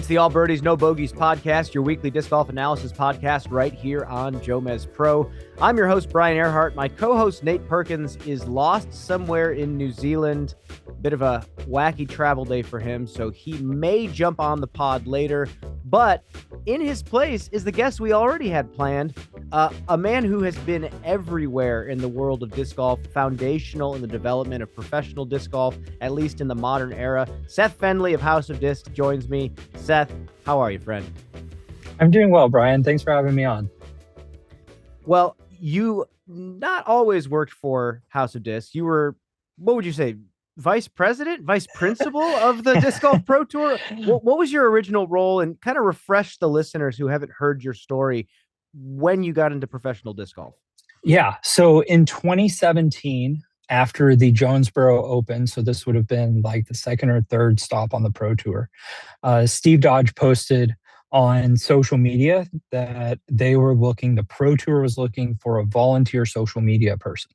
It's the All Birdies, No Bogeys podcast, your weekly disc golf analysis podcast right here on JomezPro. I'm your host, Brian Earhart. My co-host, Nate Perkins, is lost somewhere in New Zealand. Bit of a wacky travel day for him, so he may jump on the pod later. But in his place is the guest we already had planned, a man who has been everywhere in the world of disc golf, foundational in the development of professional disc golf, at least in the modern era. Seth Fendley of House of Discs joins me. Seth, how are you, friend? I'm doing well, Brian. Thanks for having me on. Well, you not always worked for House of Discs. You were, what would you say, vice president, vice principal of the Disc Golf Pro Tour? What was your original role? And kind of refresh the listeners who haven't heard your story when you got into professional disc golf. Yeah. So in 2017, after the JomezPro Open, so this would have been like the second or third stop on the Pro Tour, Steve Dodge posted on social media that the Pro Tour was looking for a volunteer social media person.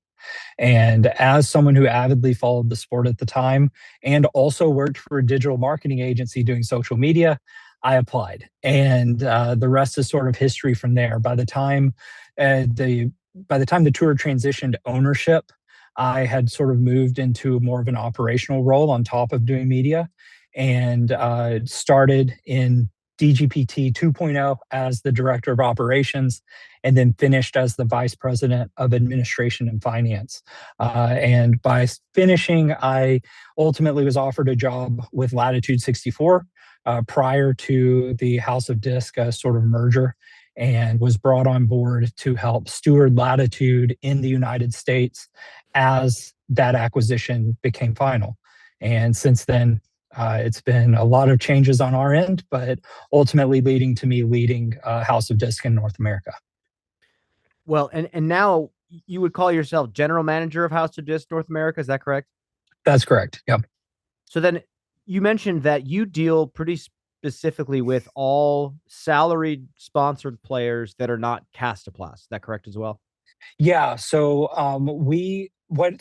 And as someone who avidly followed the sport at the time and also worked for a digital marketing agency doing social media, I applied. And the rest is sort of history from there. By the time the tour transitioned ownership, I had sort of moved into more of an operational role on top of doing media, and started in DGPT 2.0 as the director of operations, and then finished as the vice president of administration and finance. And by finishing, I ultimately was offered a job with Latitude 64 prior to the House of Disc sort of merger, and was brought on board to help steward Latitude in the United States as that acquisition became final. And since then, it's been a lot of changes on our end, but ultimately leading to me leading House of Disc in North America. Well, and now you would call yourself general manager of House of Disc North America. Is that correct? That's correct. Yep. So then you mentioned that you deal pretty specifically with all salaried sponsored players that are not Castoplast. Is that correct as well? Yeah. So when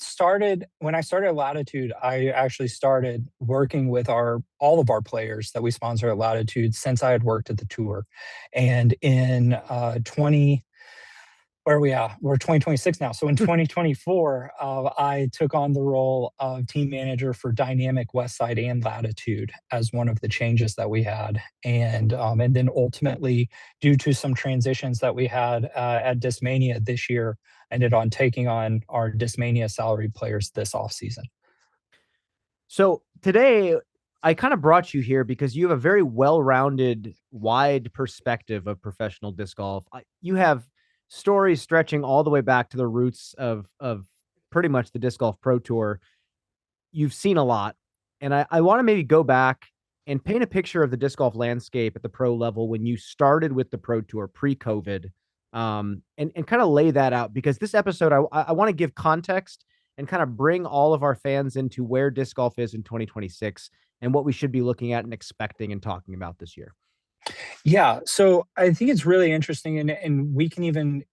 I started at Latitude, I actually started working with all of our players that we sponsor at Latitude since I had worked at the tour. And in where are we at? We're 2026 now. So in 2024, I took on the role of team manager for Dynamic Westside and Latitude as one of the changes that we had. And then ultimately, due to some transitions that we had at Discmania this year, ended on taking on our Discmania salaried players this offseason. So today, I kind of brought you here because you have a very well-rounded, wide perspective of professional disc golf. You have stories stretching all the way back to the roots of pretty much the Disc Golf Pro Tour. You've seen a lot, and I want to maybe go back and paint a picture of the disc golf landscape at the pro level when you started with the Pro Tour pre-COVID, and kind of lay that out, because this episode, I want to give context and kind of bring all of our fans into where disc golf is in 2026 and what we should be looking at and expecting and talking about this year. Yeah, so I think it's really interesting, and we can even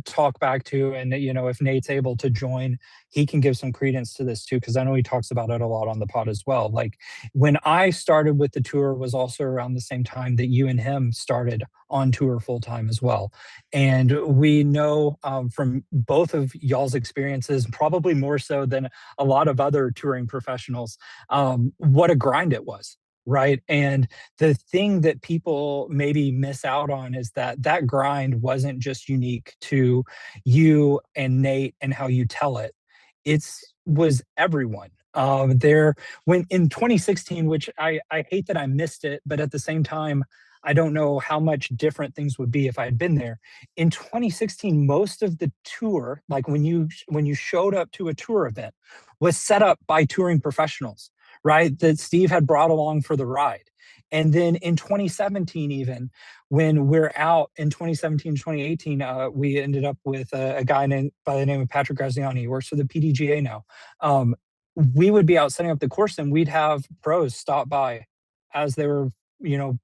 talk back to, and if Nate's able to join, he can give some credence to this too, because I know he talks about it a lot on the pod as well. Like when I started with the tour was also around the same time that you and him started on tour full time as well, and we know from both of y'all's experiences, probably more so than a lot of other touring professionals, what a grind it was. Right. And the thing that people maybe miss out on is that grind wasn't just unique to you and Nate and how you tell it. Was everyone when in 2016, which I hate that I missed it, but at the same time, I don't know how much different things would be if I had been there. In 2016, most of the tour, like when you showed up to a tour event, was set up by touring professionals, right? That Steve had brought along for the ride. And then in 2017, even when we're out in 2017, 2018, we ended up with a guy by the name of Patrick Graziani. He works for the PDGA now. We would be out setting up the course, and we'd have pros stop by as they were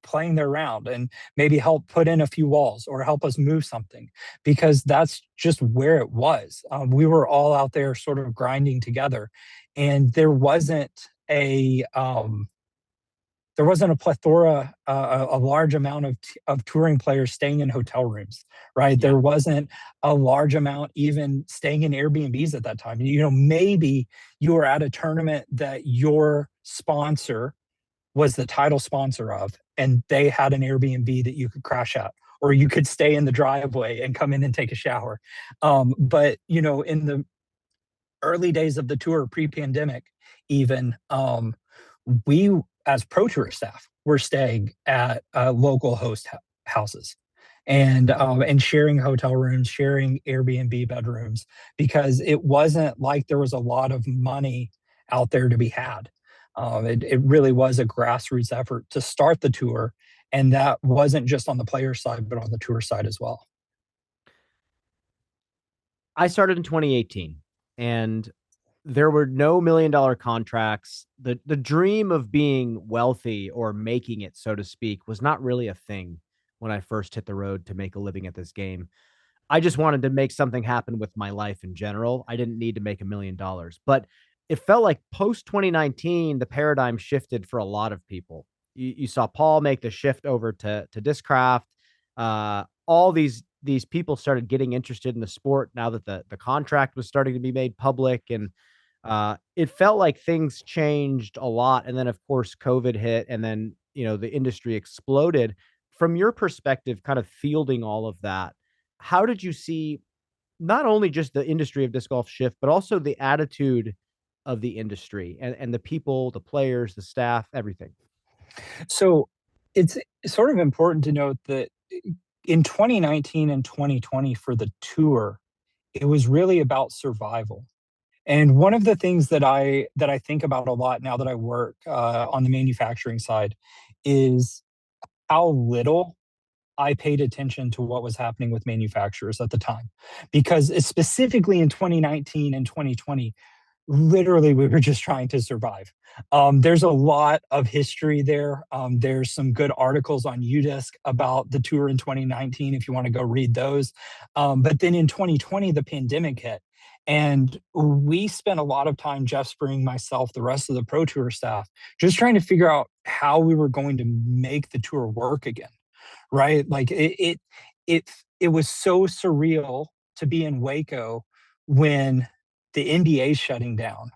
playing their round and maybe help put in a few walls or help us move something, because that's just where it was. We were all out there sort of grinding together, and there wasn't a there wasn't a plethora, a large amount of touring players staying in hotel rooms, right? Yeah. There wasn't a large amount even staying in Airbnbs at that time. You know, maybe you were at a tournament that your sponsor was the title sponsor of, and they had an Airbnb that you could crash at, or you could stay in the driveway and come in and take a shower. But you know, in the early days of the tour, pre-pandemic, even we as pro tour staff were staying at local houses and sharing hotel rooms, sharing Airbnb bedrooms, because it wasn't like there was a lot of money out there to be had. It really was a grassroots effort to start the tour, and that wasn't just on the player side, but on the tour side as well. I started in 2018 and there were no $1 million contracts. The dream of being wealthy or making it, so to speak, was not really a thing when I first hit the road to make a living at this game. I just wanted to make something happen with my life in general. I didn't need to make $1 million, but it felt like post 2019, the paradigm shifted for a lot of people. You saw Paul make the shift over to Discraft. All these people started getting interested in the sport now that the contract was starting to be made public, and it felt like things changed a lot. And then, of course, COVID hit, and then the industry exploded. From your perspective, kind of fielding all of that, how did you see not only just the industry of disc golf shift, but also the attitude of the industry and the people, the players, the staff, everything? So it's sort of important to note that in 2019 and 2020 for the tour, it was really about survival. And one of the things that I think about a lot now that I work on the manufacturing side is how little I paid attention to what was happening with manufacturers at the time. Because specifically in 2019 and 2020, literally we were just trying to survive. There's a lot of history there. There's some good articles on UDisc about the tour in 2019 if you want to go read those. But then in 2020, the pandemic hit. And we spent a lot of time, Jeff Spring, myself, the rest of the Pro Tour staff, just trying to figure out how we were going to make the tour work again, right? Like it, it was so surreal to be in Waco when the NBA is shutting down.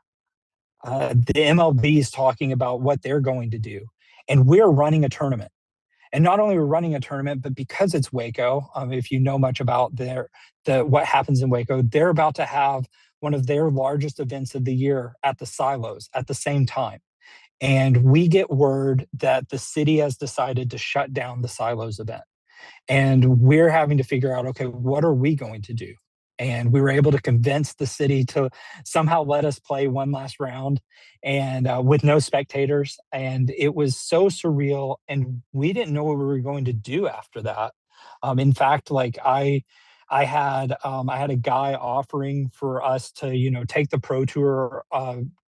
The MLB is talking about what they're going to do, and we're running a tournament. And not only we're running a tournament, but because it's Waco, if you know much about the what happens in Waco, they're about to have one of their largest events of the year at the silos at the same time. And we get word that the city has decided to shut down the silos event, and we're having to figure out, okay, what are we going to do? And we were able to convince the city to somehow let us play one last round, and with no spectators. And it was so surreal, and we didn't know what we were going to do after that. In fact, like I had a guy offering for us to take the pro tour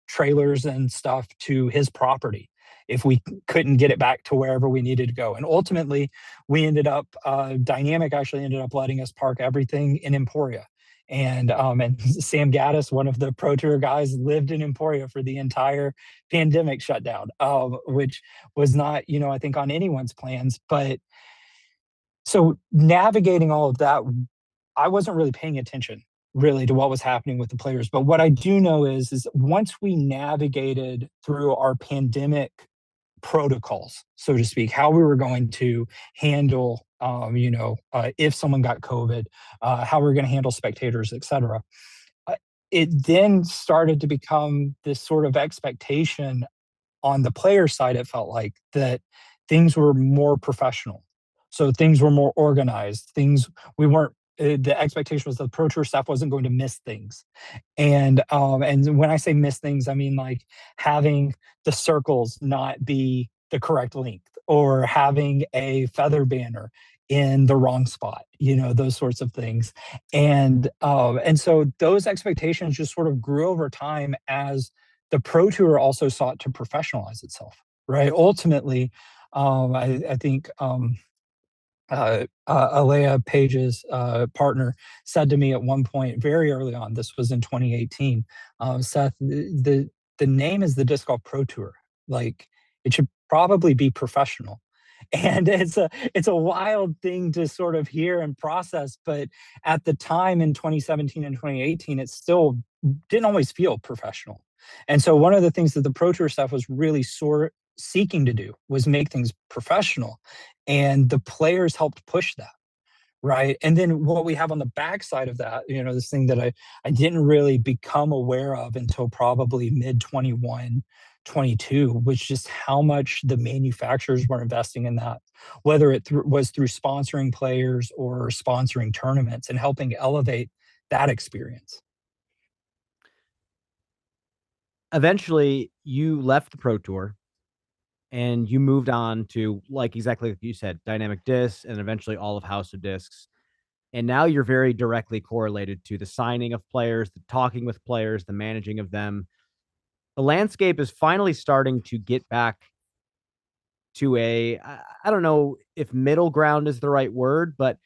trailers and stuff to his property if we couldn't get it back to wherever we needed to go. And ultimately, we ended up Dynamic actually ended up letting us park everything in Emporia. And Sam Gaddis, one of the Pro Tour guys, lived in Emporia for the entire pandemic shutdown, which was not, I think, on anyone's plans. But so navigating all of that, I wasn't really paying attention really to what was happening with the players. But what I do know is once we navigated through our pandemic protocols, so to speak, how we were going to handle, if someone got COVID, how we were going to handle spectators, etc. It then started to become this sort of expectation on the player side. It felt like that things were more professional, so things were more organized. Things we weren't. The expectation was the pro tour staff wasn't going to miss things, and when I say miss things, I mean like having the circles not be the correct length, or having a feather banner in the wrong spot, those sorts of things. And so those expectations just sort of grew over time as the pro tour also sought to professionalize itself, right? Ultimately, I think Alea Page's partner said to me at one point very early on, this was in 2018, Seth, the name is the Disc Golf Pro Tour. Like, It should probably be professional. And it's a wild thing to sort of hear and process, but at the time in 2017 and 2018, it still didn't always feel professional. And so one of the things that the Pro Tour stuff was really sort seeking to do was make things professional, and the players helped push that. Right. And then what we have on the backside of that, this thing that I didn't really become aware of until probably mid 21, 22, was just how much the manufacturers were investing in that, whether it was through sponsoring players or sponsoring tournaments and helping elevate that experience. Eventually, you left the Pro Tour and you moved on to, like, exactly like you said, Dynamic Discs and eventually all of House of Discs. And now you're very directly correlated to the signing of players, the talking with players, the managing of them. The landscape is finally starting to get back to I don't know if middle ground is the right word, but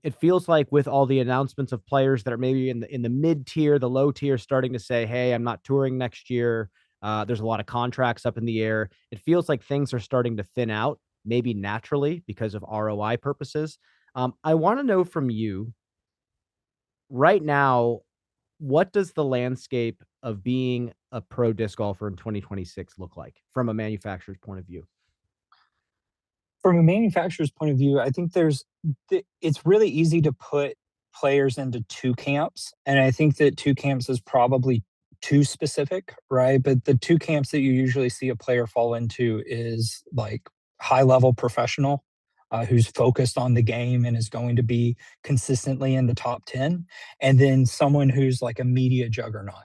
it feels like with all the announcements of players that are maybe in the mid tier, the low tier, starting to say, "Hey, I'm not touring next year." There's a lot of contracts up in the air. It feels like things are starting to thin out, maybe naturally because of ROI purposes. I want to know from you right now, what does the landscape of being a pro disc golfer in 2026 look like from a manufacturer's point of view? From a manufacturer's point of view, I think it's really easy to put players into two camps. And I think that two camps is probably too specific, right? But the two camps that you usually see a player fall into is like high level professional, who's focused on the game and is going to be consistently in the top 10. And then someone who's like a media juggernaut,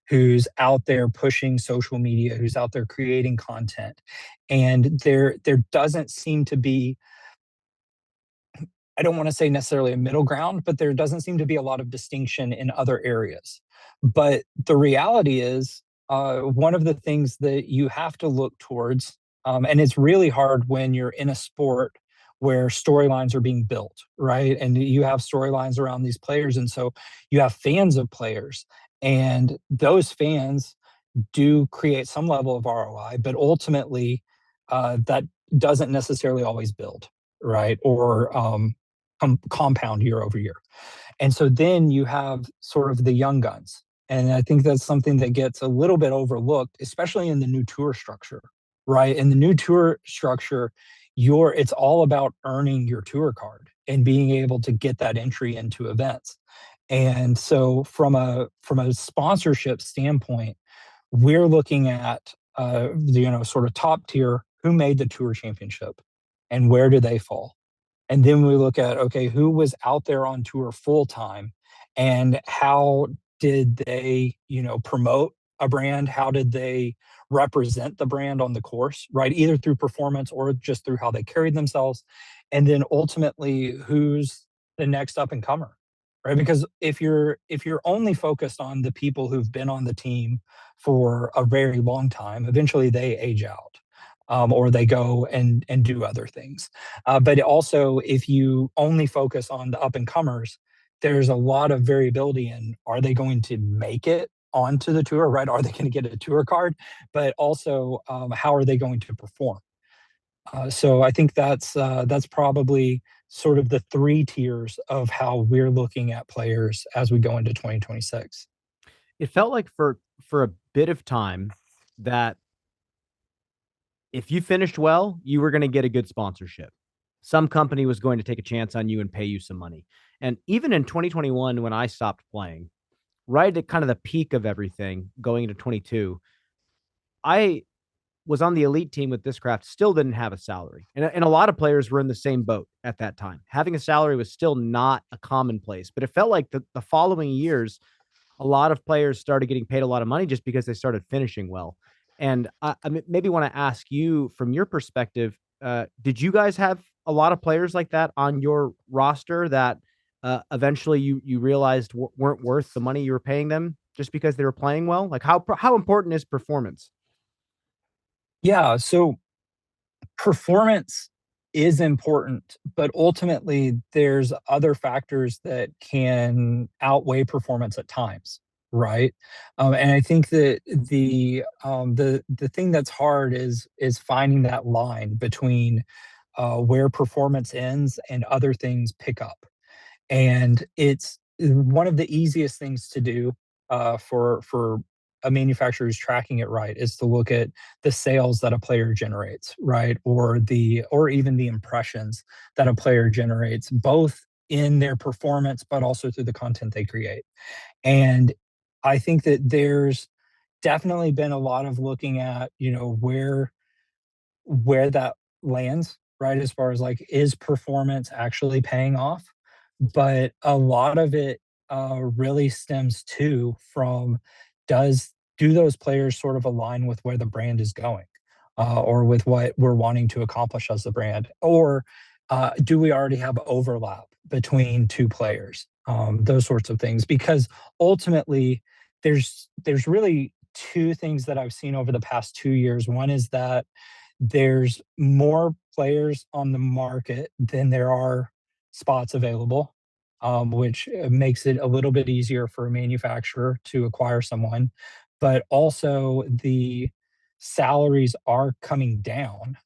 who's out there pushing social media, who's out there creating content. And there doesn't seem to be, I don't want to say necessarily a middle ground, but there doesn't seem to be a lot of distinction in other areas. But the reality is, one of the things that you have to look towards, and it's really hard when you're in a sport where storylines are being built, right? And you have storylines around these players. And so you have fans of players, and those fans do create some level of ROI, but ultimately, that doesn't necessarily always build, right? Or compound year over year. And so then you have sort of the young guns. And I think that's something that gets a little bit overlooked, especially in the new tour structure, right? In the new tour structure, it's all about earning your tour card and being able to get that entry into events. And so from a sponsorship standpoint, we're looking at sort of top tier, who made the tour championship and where do they fall. And then we look at, okay, who was out there on tour full time and how did they, promote a brand? How did they represent the brand on the course, right? Either through performance or just through how they carried themselves. And then ultimately, who's the next up and comer, right? Because if you're only focused on the people who've been on the team for a very long time, eventually they age out, or they go and do other things. But also, if you only focus on the up and comers, there's a lot of variability in, are they going to make it onto the tour, right? Are they going to get a tour card? But also, how are they going to perform? So I think that's probably sort of the three tiers of how we're looking at players as we go into 2026. It felt like for a bit of time that if you finished well, you were going to get a good sponsorship. Some company was going to take a chance on you and pay you some money. And even in 2021, when I stopped playing, right at kind of the peak of everything going into 22, I was on the elite team with Discraft, still didn't have a salary. And a lot of players were in the same boat at that time. Having a salary was still not a commonplace, but it felt like the following years, a lot of players started getting paid a lot of money just because they started finishing well. And maybe want to ask you from your perspective, did you guys have a lot of players like that on your roster that eventually you realized weren't worth the money you were paying them just because they were playing well? Like how important is performance? Yeah, so performance is important, but ultimately there's other factors that can outweigh performance at times. right? And I think that the thing that's hard is finding that line between where performance ends and other things pick up. And it's one of the easiest things to do for a manufacturer who's tracking it right is to look at the sales that a player generates, right, or even the impressions that a player generates, both in their performance but also through the content they create. And I think that there's definitely been a lot of looking at, where that lands, right? As far as like, is performance actually paying off? But a lot of it really stems too from does do those players sort of align with where the brand is going, or with what we're wanting to accomplish as the brand, or do we already have overlap between two players? Those sorts of things, because ultimately, there's really two things that I've seen over the past 2 years. One is that there's more players on the market than there are spots available, which makes it a little bit easier for a manufacturer to acquire someone. But also, the salaries are coming down,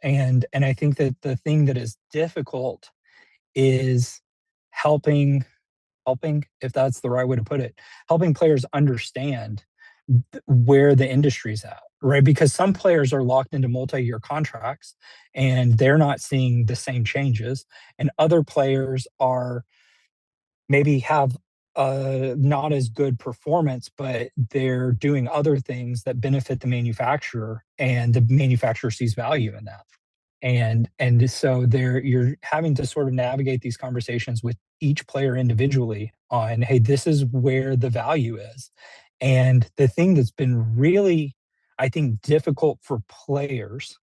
and I think that the thing that is difficult is helping helping, if that's the right way to put it, helping players understand where the industry's at, right? Because some players are locked into multi-year contracts and they're not seeing the same changes, and other players are maybe have not as good performance, but they're doing other things that benefit the manufacturer, and the manufacturer sees value in that. And so there you're having to sort of navigate these conversations with each player individually on, hey, this is where the value is. And the thing that's been really, I think, difficult for players,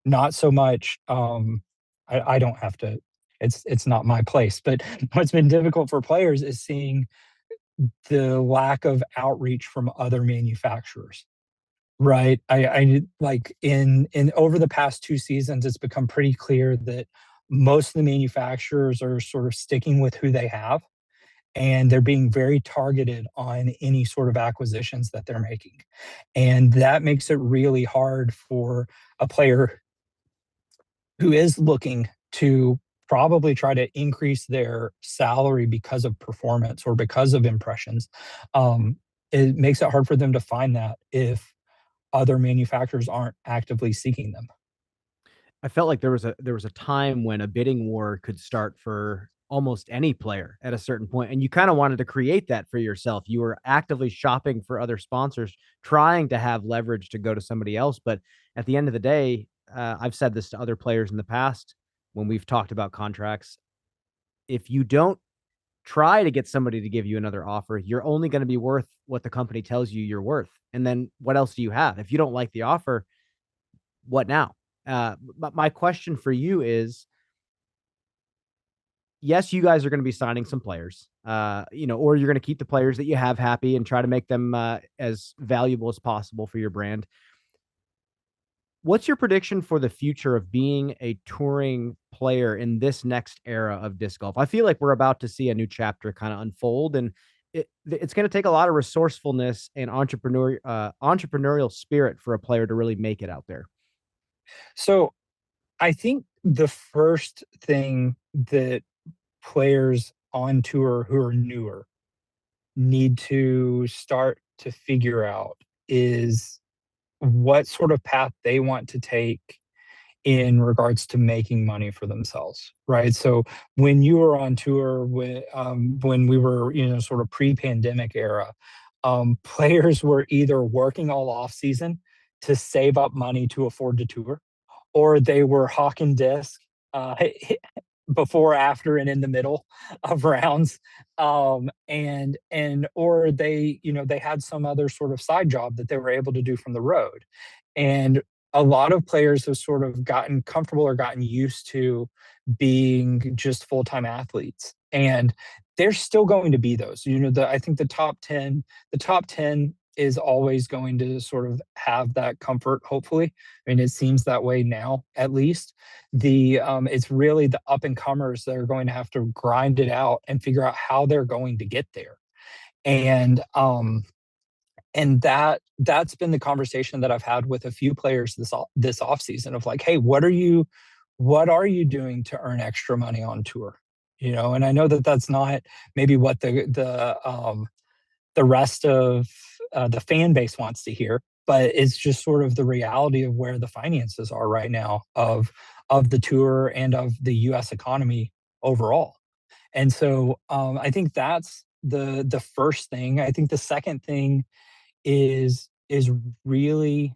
not so much, I don't have to, it's not my place, but what's been difficult for players is seeing the lack of outreach from other manufacturers. Right. I like in over the past 2 seasons, it's become pretty clear that most of the manufacturers are sort of sticking with who they have, and they're being very targeted on any sort of acquisitions that they're making. And that makes it really hard for a player who is looking to probably try to increase their salary because of performance or because of impressions. It makes it hard for them to find that if other manufacturers aren't actively seeking them. I felt like there was a time when a bidding war could start for almost any player at a certain point, and you kinda wanted to create that for yourself. You were actively shopping for other sponsors, trying to have leverage to go to somebody else, but at the end of the day, I've said this to other players in the past when we've talked about contracts, if you don't try to get somebody to give you another offer, you're only gonna be worth what the company tells you you're worth, and then what else do you have? If you don't like the offer, what now? But my question for you is, yes, you guys are going to be signing some players, or you're going to keep the players that you have happy and try to make them as valuable as possible for your brand. What's your prediction for the future of being a touring player in this next era of disc golf? I feel like we're about to see a new chapter kind of unfold, and it's going to take a lot of resourcefulness and entrepreneurial spirit for a player to really make it out there. So I think the first thing that players on tour who are newer need to start to figure out is what sort of path they want to take in regards to making money for themselves, right? So when you were on tour, when we were, sort of pre-pandemic era, players were either working all off season to save up money to afford to tour, or they were hawking disc uh, before, after, and in the middle of rounds, and or they had some other sort of side job that they were able to do from the road. And a lot of players have sort of gotten comfortable or gotten used to being just full-time athletes, and there's still going to be those. I think the top 10 is always going to sort of have that comfort, hopefully. I mean, it seems that way now, at least. It's really the up and comers that are going to have to grind it out and figure out how they're going to get there. And that's been the conversation that I've had with a few players this off season of like, hey, what are you doing to earn extra money on tour? And I know that that's not maybe what the rest of the fan base wants to hear, but it's just sort of the reality of where the finances are right now of the tour and of the U.S. economy overall. And so I think that's the first thing. I think the second thing is really,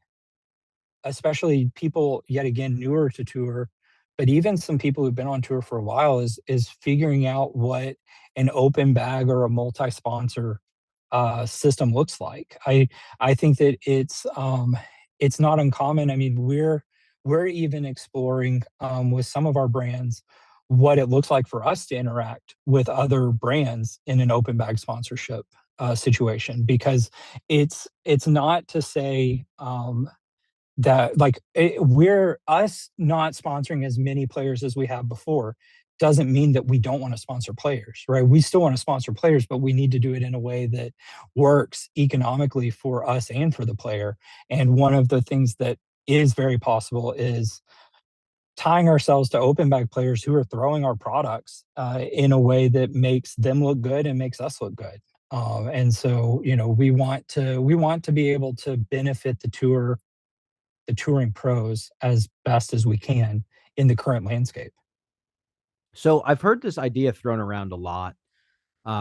especially people yet again newer to tour, but even some people who've been on tour for a while, is figuring out what an open bag or a multi-sponsor system looks like. I think that it's not uncommon. I mean, we're even exploring with some of our brands what it looks like for us to interact with other brands in an open bag sponsorship situation, because it's not to say that like we're us not sponsoring as many players as we have before doesn't mean that we don't want to sponsor players, right? We still want to sponsor players, but we need to do it in a way that works economically for us and for the player. And one of the things that is very possible is tying ourselves to open bag players who are throwing our products in a way that makes them look good and makes us look good. And so, we want to be able to benefit the touring pros as best as we can in the current landscape. So I've heard this idea thrown around a lot.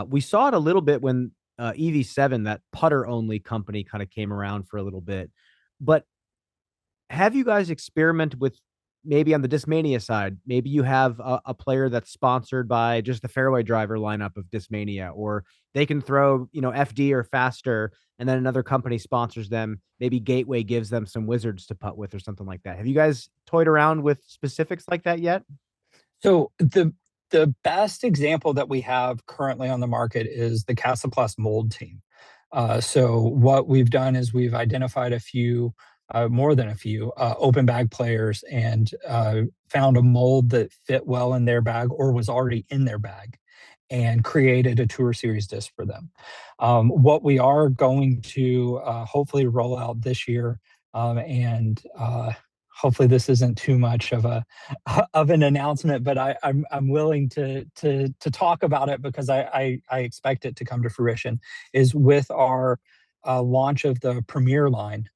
We saw it a little bit when EV7, that putter only company, kind of came around for a little bit. But have you guys experimented with maybe on the Discmania side? Maybe you have a player that's sponsored by just the fairway driver lineup of Discmania, or they can throw, FD or faster, and then another company sponsors them. Maybe Gateway gives them some wizards to putt with or something like that. Have you guys toyed around with specifics like that yet? So the best example that we have currently on the market is the Casa Plus mold team. So what we've done is we've identified a few, more than a few, open bag players, and found a mold that fit well in their bag or was already in their bag, and created a tour series disc for them. What we are going to hopefully roll out this year, and hopefully this isn't too much of a of an announcement, but I'm willing to talk about it because I expect it to come to fruition. Is with our launch of the Premier line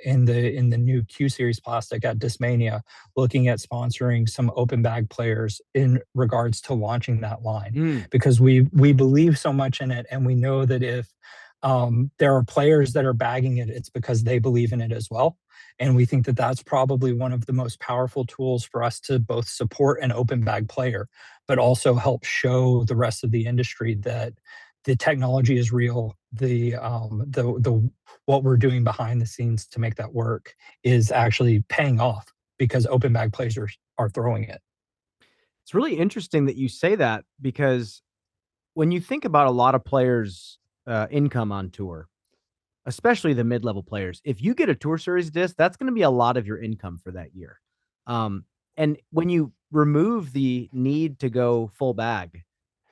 in the new Q Series plastic at Discmania, looking at sponsoring some open bag players in regards to launching that line, Mm. because we believe so much in it, and we know that if there are players that are bagging it, it's because they believe in it as well. And we think that that's probably one of the most powerful tools for us to both support an open bag player, but also help show the rest of the industry that the technology is real. The what we're doing behind the scenes to make that work is actually paying off, because open bag players are throwing it. It's really interesting that you say that, because when you think about a lot of players' income on tour, especially the mid-level players, if you get a Tour Series disc, that's going to be a lot of your income for that year. And when you remove the need to go full bag,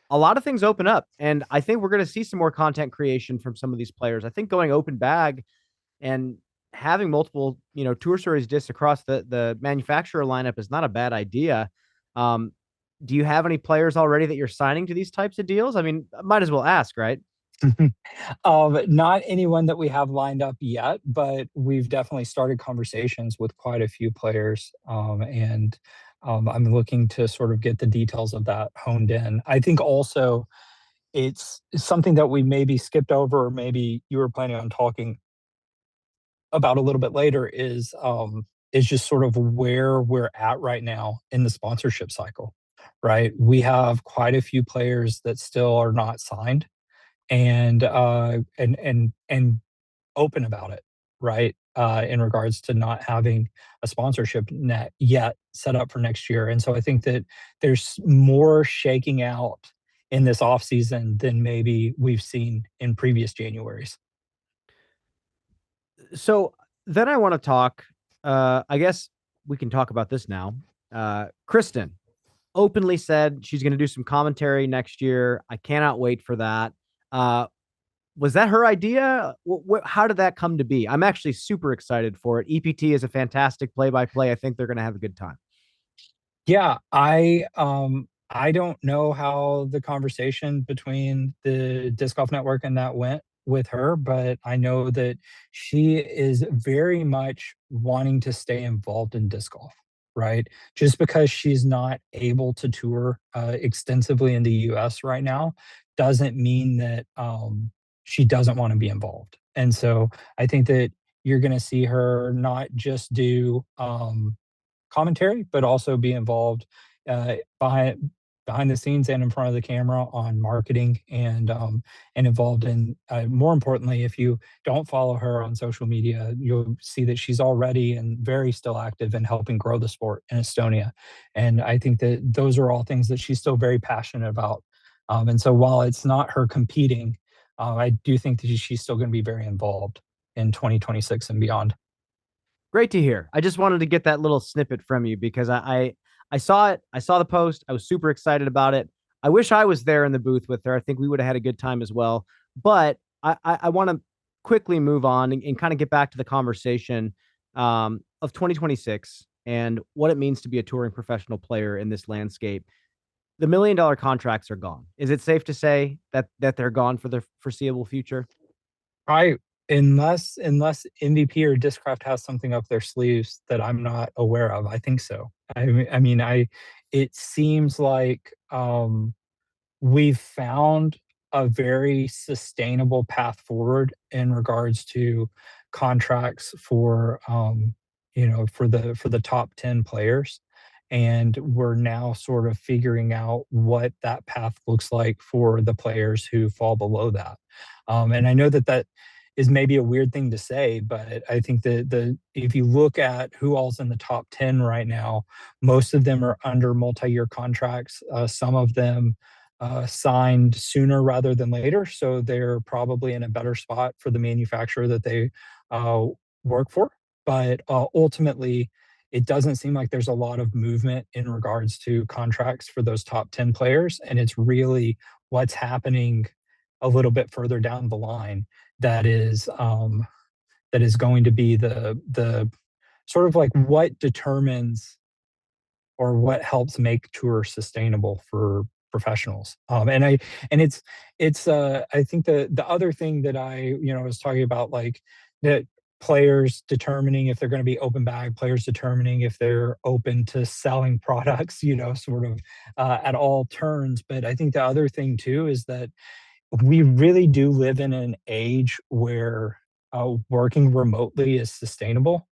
a lot of things open up. And I think we're going to see some more content creation from some of these players. I think going open bag and having multiple, Tour Series discs across the manufacturer lineup is not a bad idea. Um, do you have any players already that you're signing to these types of deals? I mean, might as well ask, right? Not anyone that we have lined up yet, but we've definitely started conversations with quite a few players, and I'm looking to sort of get the details of that honed in. I think also it's something that we maybe skipped over, or maybe you were planning on talking about a little bit later, is just sort of where we're at right now in the sponsorship cycle, right? We have quite a few players that still are not signed, and open about it, right? In regards to not having a sponsorship net yet set up for next year. And so I think that there's more shaking out in this off season than maybe we've seen in previous Januaries. So then I want to talk. I guess we can talk about this now. Kristen openly said she's going to do some commentary next year. I cannot wait for that. Uh, Was that her idea? How did that come to be? I'm actually super excited for it. EPT is a fantastic play by play. I think they're going to have a good time. Yeah, I don't know how the conversation between the Disc Golf Network and that went with her, but I know that she is very much wanting to stay involved in disc golf, right? Just because she's not able to tour extensively in the US right now doesn't mean that she doesn't want to be involved. And so I think that you're going to see her not just do commentary, but also be involved uh, behind behind the scenes and in front of the camera on marketing and involved in more importantly, if you don't follow her on social media, you'll see that she's already and very still active in helping grow the sport in Estonia. And I think that those are all things that she's still very passionate about. And so while it's not her competing, I do think that she's still going to be very involved in 2026 and beyond. Great to hear. I just wanted to get that little snippet from you because I saw it. I saw the post. I was super excited about it. I wish I was there in the booth with her. I think we would have had a good time as well. But I want to quickly move on and kind of get back to the conversation of 2026 and what it means to be a touring professional player in this landscape. The $1 million contracts are gone. Is it safe to say that they're gone for the foreseeable future? I unless MVP or Discraft has something up their sleeves that I'm not aware of, I think so. I mean, I it seems like we've found a very sustainable path forward in regards to contracts for for the top 10 players, and we're now sort of figuring out what that path looks like for the players who fall below that. And I know that that is maybe a weird thing to say, but I think that the if you look at who all's in the top 10 right now, most of them are under multi-year contracts. Some of them signed sooner rather than later. So they're probably in a better spot for the manufacturer that they uh, work for. But ultimately, it doesn't seem like there's a lot of movement in regards to contracts for those top 10 players. And it's really what's happening a little bit further down the line that is going to be the sort of like what determines or what helps make tour sustainable for professionals. And it's I think the other thing that I was talking about, like that players determining if they're going to be open bag, players determining if they're open to selling products, sort of at all turns. But I think the other thing too is that we really do live in an age where working remotely is sustainable,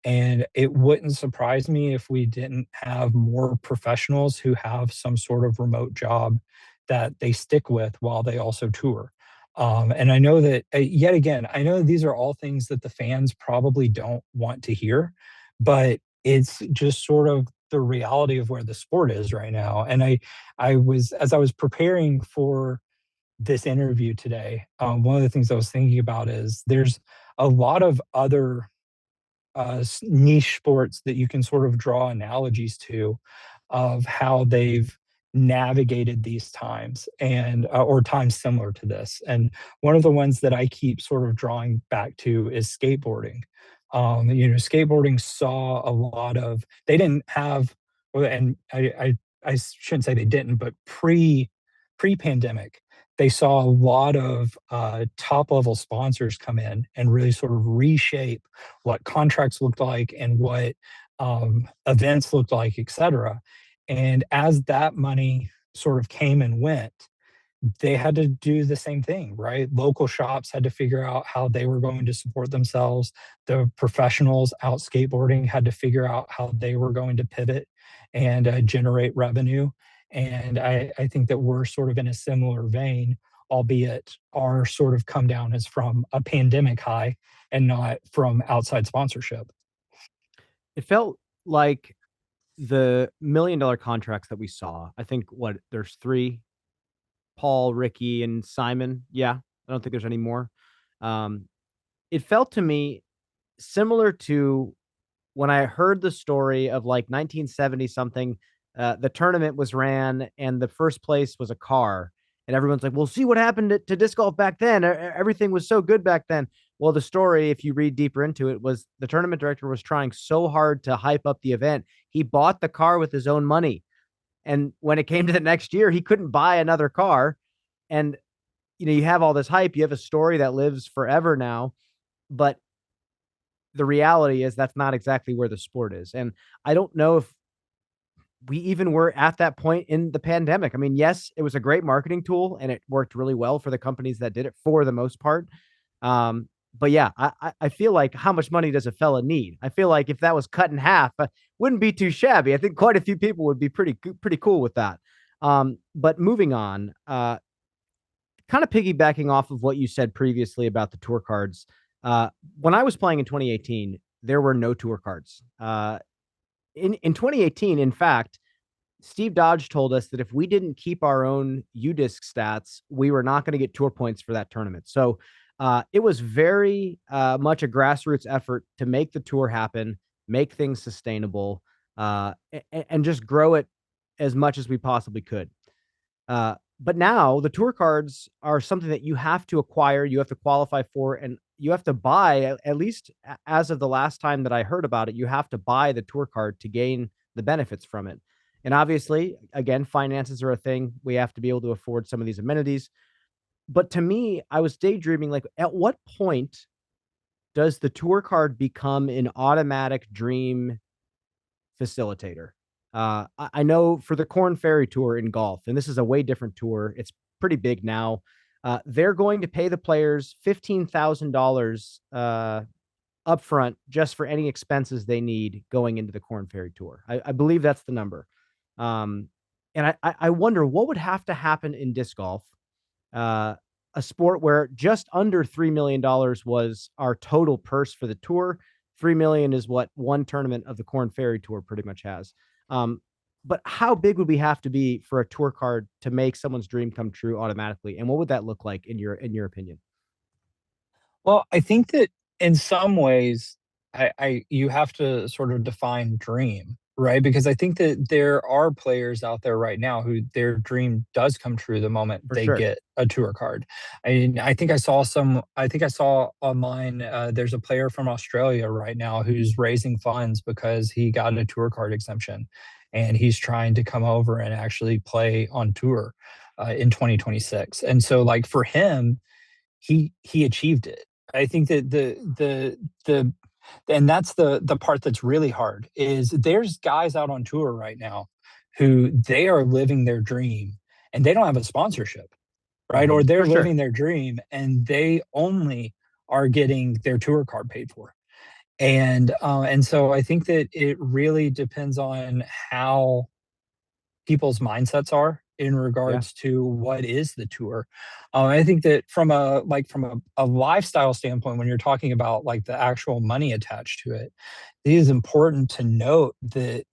and it wouldn't surprise me if we didn't have more professionals who have some sort of remote job that they stick with while they also tour. And I know that, yet again, I know these are all things that the fans probably don't want to hear, but it's just sort of the reality of where the sport is right now. And as I was preparing for this interview today, one of the things I was thinking about is there's a lot of other niche sports that you can sort of draw analogies to of how they've navigated these times and or times similar to this. And one of the ones that I keep sort of drawing back to is skateboarding. Skateboarding saw a lot of they didn't have, well, and I shouldn't say they didn't, but pre-pandemic, they saw a lot of top level sponsors come in and really sort of reshape what contracts looked like and what events looked like, et cetera. And as that money sort of came and went, they had to do the same thing, right? Local shops had to figure out how they were going to support themselves. The professionals out skateboarding had to figure out how they were going to pivot and generate revenue. And I think that we're sort of in a similar vein, albeit our sort of come down is from a pandemic high and not from outside sponsorship. It felt like the $1 million contracts that we saw. I think what there's three: Paul, Ricky, and Simon. Yeah, I don't think there's any more. Um, it felt to me similar to when I heard the story of like 1970 something. The tournament was ran, and the first place was a car, And everyone's like, well, see what happened to disc golf back then. Everything was so good back then. Well, the story, if you read deeper into it, was the tournament director was trying so hard to hype up the event. He bought the car with his own money. And when it came to the next year, he couldn't buy another car. And, you have all this hype. You have a story that lives forever now. But the reality is that's not exactly where the sport is. And I don't know if we even were at that point in the pandemic. I mean, yes, it was a great marketing tool and it worked really well for the companies that did it for the most part. But yeah, I feel like how much money does a fella need? I feel like if that was cut in half, wouldn't be too shabby. I think quite a few people would be pretty cool with that. But moving on, kind of piggybacking off of what you said previously about the tour cards. When I was playing in 2018, there were no tour cards. In 2018, in fact, Steve Dodge told us that if we didn't keep our own UDisc stats, we were not going to get tour points for that tournament. So it was very much a grassroots effort to make the tour happen, make things sustainable, and just grow it as much as we possibly could. But now the tour cards are something that you have to acquire, you have to qualify for, and you have to buy, at least as of the last time that I heard about it, you have to buy the tour card to gain the benefits from it. And obviously, again, finances are a thing. We have to be able to afford some of these amenities. But to me, I was daydreaming like, at what point does the tour card become an automatic dream facilitator? I know for the Corn Ferry Tour in golf, and this is a way different tour. It's pretty big now. They're going to pay the players $15,000 upfront just for any expenses they need going into the Corn Ferry Tour. I believe that's the number. Um, and I wonder what would have to happen in disc golf, uh, a sport where just under $3 million was our total purse for the tour. 3 million is what one tournament of the Corn Ferry Tour pretty much has. Um, but how big would we have to be for a tour card to make someone's dream come true automatically? And what would that look like in your opinion? Well, I think that in some ways, I you have to sort of define dream, right? Because I think that there are players out there right now who their dream does come true the moment For they sure. get a tour card. I think I saw online, there's a player from Australia right now who's raising funds because he got a tour card exemption, and he's trying to come over and actually play on tour, in 2026. And so, like, for him, he achieved it. I think that the and that's the part that's really hard is there's guys out on tour right now who they are living their dream and they don't have a sponsorship, right? Or they're For sure. living their dream and they only are getting their tour card paid for. And so I think that it really depends on how people's mindsets are in Yeah. regards to what is the tour. I think that from a lifestyle standpoint, when you're talking about like the actual money attached to it, it is important to note that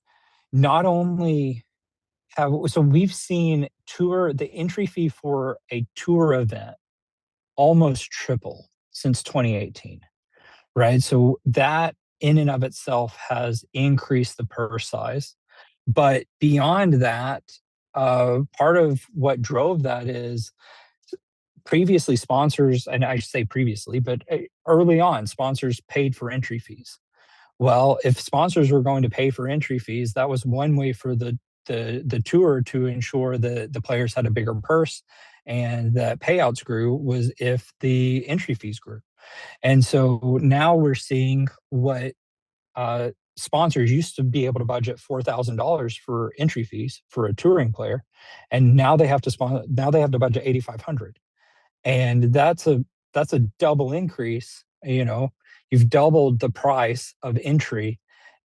not only we've seen the entry fee for a tour event almost triple since 2018, right? So that in and of itself has increased the purse size. But beyond that, part of what drove that is previously sponsors, and I say previously, but early on, sponsors paid for entry fees. Well, if sponsors were going to pay for entry fees, that was one way for the tour to ensure that the players had a bigger purse and that payouts grew was if the entry fees grew. And so now we're seeing what sponsors used to be able to budget $4,000 for entry fees for a touring player, and now they have to budget 8,500, and that's a double increase. You've doubled the price of entry,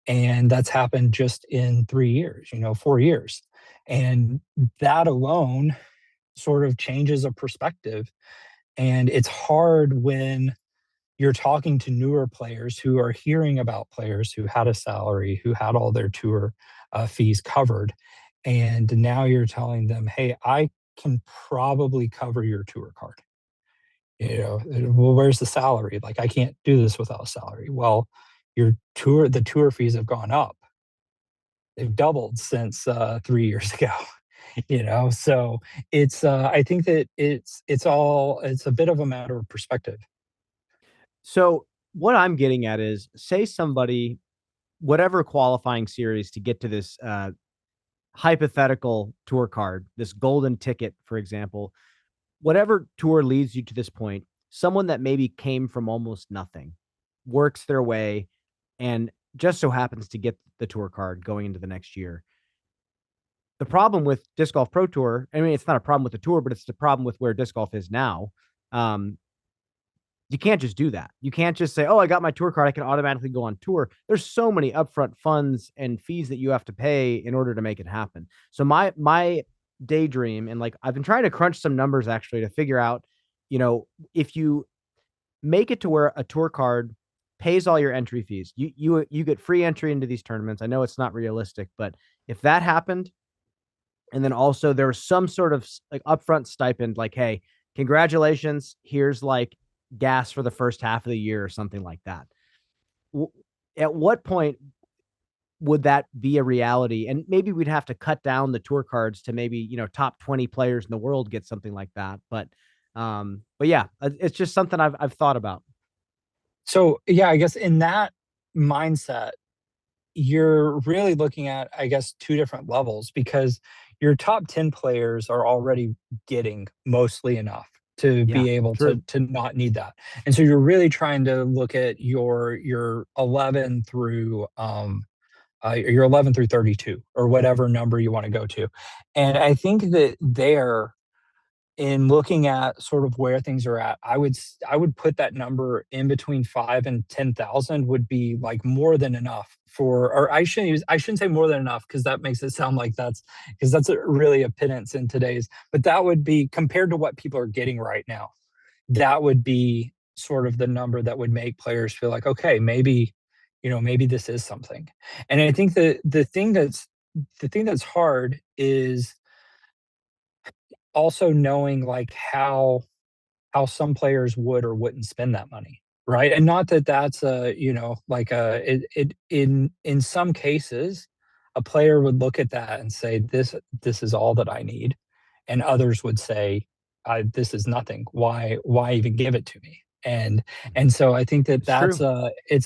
and that's happened just in 3 years. 4 years, and that alone sort of changes a perspective. And it's hard when you're talking to newer players who are hearing about players who had a salary, who had all their tour fees covered. And now you're telling them, hey, I can probably cover your tour card. Well, where's the salary? Like, I can't do this without a salary. Well, the tour fees have gone up. They've doubled since 3 years ago. So it's I think that it's a bit of a matter of perspective. So what I'm getting at is, say somebody, whatever qualifying series to get to this hypothetical tour card, this golden ticket, for example, whatever tour leads you to this point, someone that maybe came from almost nothing, works their way, and just so happens to get the tour card going into the next year. The problem with Disc Golf Pro Tour, I mean, it's not a problem with the tour, but it's the problem with where disc golf is now. Um, you can't just do that. You can't just say, "Oh, I got my tour card. I can automatically go on tour." There's so many upfront funds and fees that you have to pay in order to make it happen. So my daydream, and like I've been trying to crunch some numbers actually to figure out, if you make it to where a tour card pays all your entry fees, you get free entry into these tournaments. I know it's not realistic, but if that happened, and then also there was some sort of like upfront stipend, like, hey, congratulations, here's like gas for the first half of the year or something like that. At what point would that be a reality? And maybe we'd have to cut down the tour cards to maybe, top 20 players in the world get something like that. But yeah, it's just something I've thought about. So yeah, I guess in that mindset, you're really looking at, I guess, two different levels because your top 10 players are already getting mostly enough to Yeah, be able true. to not need that. And so you're really trying to look at your 11 through your 11 through 32 or whatever number you want to go to. And I think that there, in looking at sort of where things are at, I would put that number in between 5 and 10,000 would be like more than enough for, or I shouldn't say more than enough because that makes it sound like that's really a pittance in today's, but that would be compared to what people are getting right now. That would be sort of the number that would make players feel like, okay, maybe, maybe this is something. And I think that the thing that's hard is also knowing like how some players would or wouldn't spend that money, right? And not that that's a, like in some cases, a player would look at that and say, this is all that I need, and others would say, this is nothing. Why even give it to me? And so I think that It's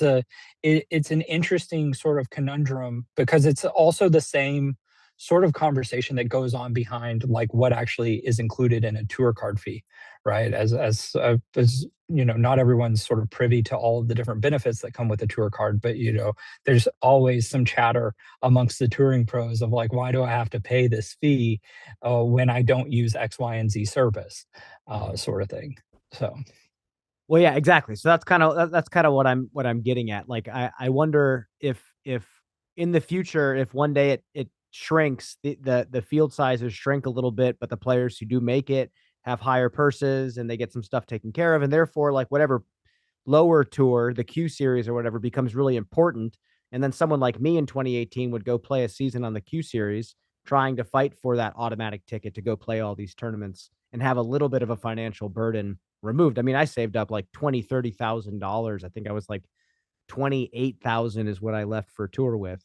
true. it's an interesting sort of conundrum because it's also the same sort of conversation that goes on behind like what actually is included in a tour card fee, right? As not everyone's sort of privy to all of the different benefits that come with a tour card, but there's always some chatter amongst the touring pros of like, why do I have to pay this fee when I don't use X, Y, and Z service, Mhm. sort of thing. So. Well, yeah, exactly. So that's kind of what I'm getting at. Like I wonder if in the future, if one day it shrinks, the field sizes shrink a little bit, but the players who do make it have higher purses and they get some stuff taken care of, and therefore like whatever lower tour, the Q series or whatever, becomes really important. And then someone like me in 2018 would go play a season on the Q series, trying to fight for that automatic ticket to go play all these tournaments and have a little bit of a financial burden removed. I mean, I saved up like 20, $30,000. I think I was like 28,000 is what I left for tour with.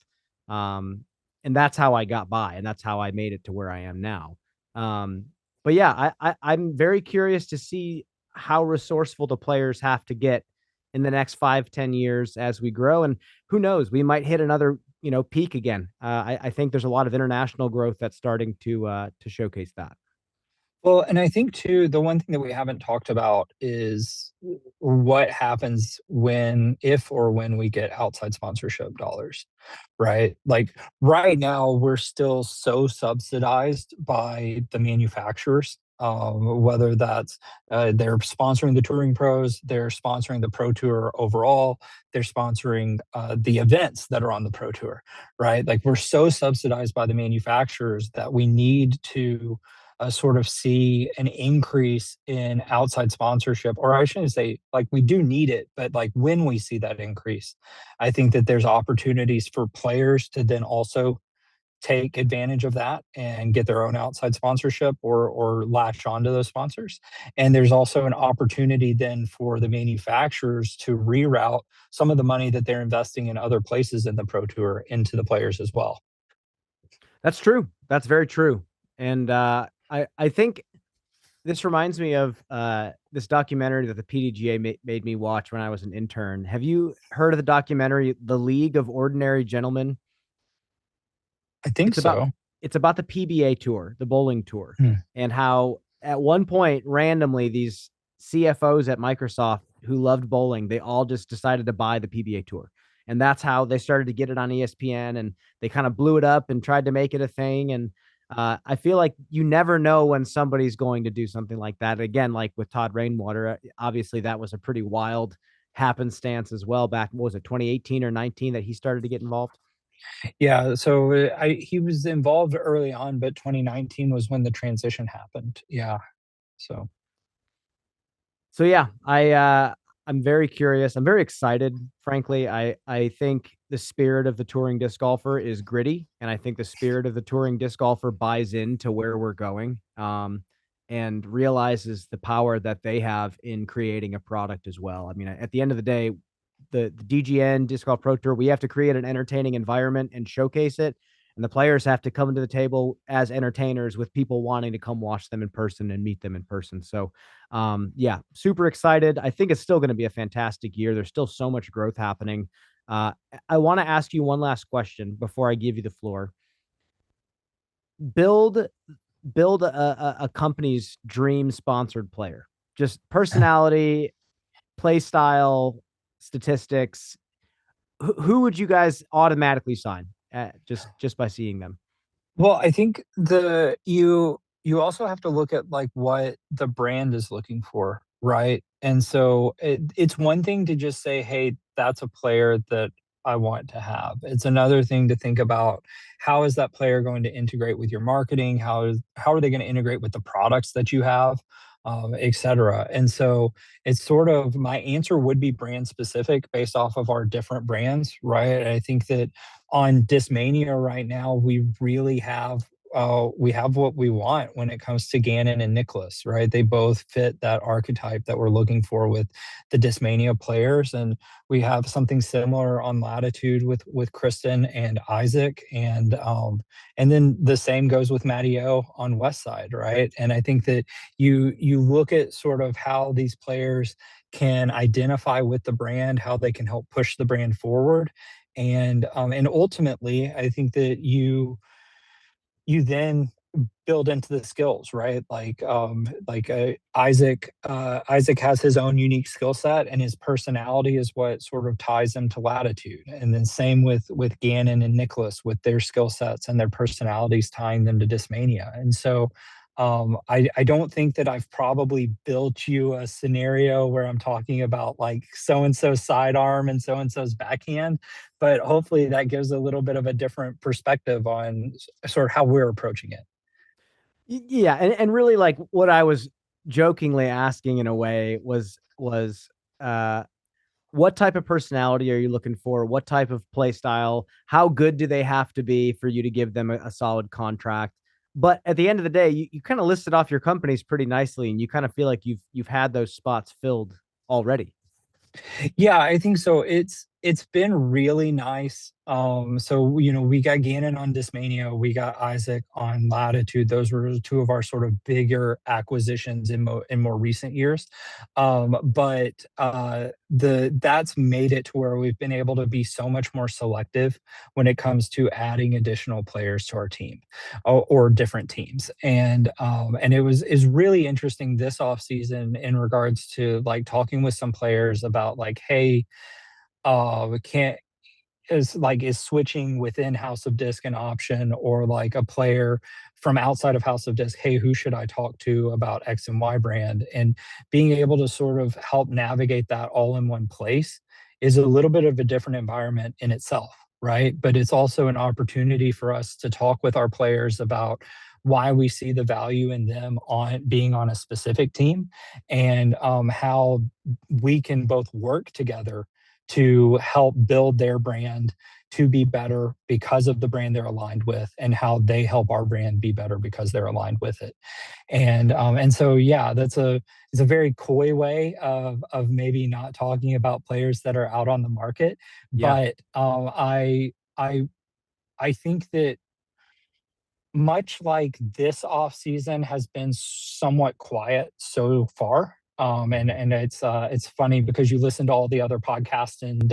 Um, and that's how I got by, and that's how I made it to where I am now. Um, but yeah, I'm very curious to see how resourceful the players have to get in the next 5, 10 years as we grow. And who knows, we might hit another, peak again. I think there's a lot of international growth that's starting to showcase that. Well, and I think too, the one thing that we haven't talked about is what happens if or when we get outside sponsorship dollars, right? Like right now, we're still so subsidized by the manufacturers, whether that's they're sponsoring the touring pros, they're sponsoring the pro tour overall, they're sponsoring the events that are on the pro tour, right? Like we're so subsidized by the manufacturers that we need to sort of see an increase in outside sponsorship, or I shouldn't say like we do need it, but like when we see that increase, I think that there's opportunities for players to then also take advantage of that and get their own outside sponsorship or latch onto those sponsors. And there's also an opportunity then for the manufacturers to reroute some of the money that they're investing in other places in the pro tour into the players as well. That's true. That's very true. And I think this reminds me of this documentary that the PDGA made me watch when I was an intern. Have you heard of the documentary The League of Ordinary Gentlemen? I think It's about so. it's about the PBA tour, the bowling tour, Hmm. and how at one point randomly these CFOs at Microsoft who loved bowling, they all just decided to buy the PBA tour. And that's how they started to get it on ESPN, and they kind of blew it up and tried to make it a thing. And I feel like you never know when somebody's going to do something like that. Again, like with Todd Rainwater, obviously that was a pretty wild happenstance as well. Back, what was it, 2018 or 19 that he started to get involved? Yeah, so he was involved early on, but 2019 was when the transition happened. Yeah, so So yeah, I'm very curious. I'm very excited, frankly. I think the spirit of the touring disc golfer is gritty, and I think the spirit of the touring disc golfer buys into where we're going, and realizes the power that they have in creating a product as well. I mean, at the end of the day, the DGN Disc Golf Pro Tour, we have to create an entertaining environment and showcase it. And the players have to come to the table as entertainers with people wanting to come watch them in person and meet them in person. So, yeah, super excited. I think it's still going to be a fantastic year. There's still so much growth happening. I want to ask you one last question before I give you the floor. Build build a company's dream sponsored player. Just personality, play style, statistics. Who would you guys automatically sign just by seeing them? well, I think you also have to look at like what the brand is looking for, right? And so it's one thing to just say, "Hey, that's a player that I want to have." It's another thing to think about how is that player going to integrate with your marketing? How are they going to integrate with the products that you have, et cetera. And so it's sort of my answer would be brand specific based off of our different brands, right? I think that on Discmania right now, we have what we want when it comes to Gannon and Nicholas, right? They both fit that archetype that we're looking for with the Discmania players, and we have something similar on Latitude with Kristen and Isaac, and then the same goes with Matty O on West Side, right? And I think that you look at sort of how these players can identify with the brand, how they can help push the brand forward, and ultimately, I think that you then build into the skills, right? Isaac has his own unique skill set, and his personality is what sort of ties him to Latitude. And then same with Gannon and Nicholas with their skill sets and their personalities tying them to Discmania. And so I don't think that I've probably built you a scenario where I'm talking about like so and so sidearm and so and so's backhand, but hopefully that gives a little bit of a different perspective on sort of how we're approaching it. Yeah, and really like what I was jokingly asking in a way was uh what type of personality are you looking for? What type of play style? How good do they have to be for you to give them a solid contract? But at the end of the day, you kind of listed off your companies pretty nicely, and you kind of feel like you've had those spots filled already. Yeah, I think so. It's been really nice. So we got Gannon on Discmania, we got Isaac on Latitude. Those were two of our sort of bigger acquisitions in more recent years. But that's made it to where we've been able to be so much more selective when it comes to adding additional players to our team or different teams. And it was is really interesting this off season in regards to like talking with some players about like, hey, we can't is switching within House of Disc an option, or like a player from outside of House of Disc, hey, who should I talk to about X and Y brand? And being able to sort of help navigate that all in one place is a little bit of a different environment in itself, right? But it's also an opportunity for us to talk with our players about why we see the value in them on being on a specific team, and how we can both work together to help build their brand to be better because of the brand they're aligned with, and how they help our brand be better because they're aligned with it. And so yeah, it's a very coy way of maybe not talking about players that are out on the market, Yeah. but I think that much like this off season has been somewhat quiet so far. And it's funny because you listen to all the other podcasts and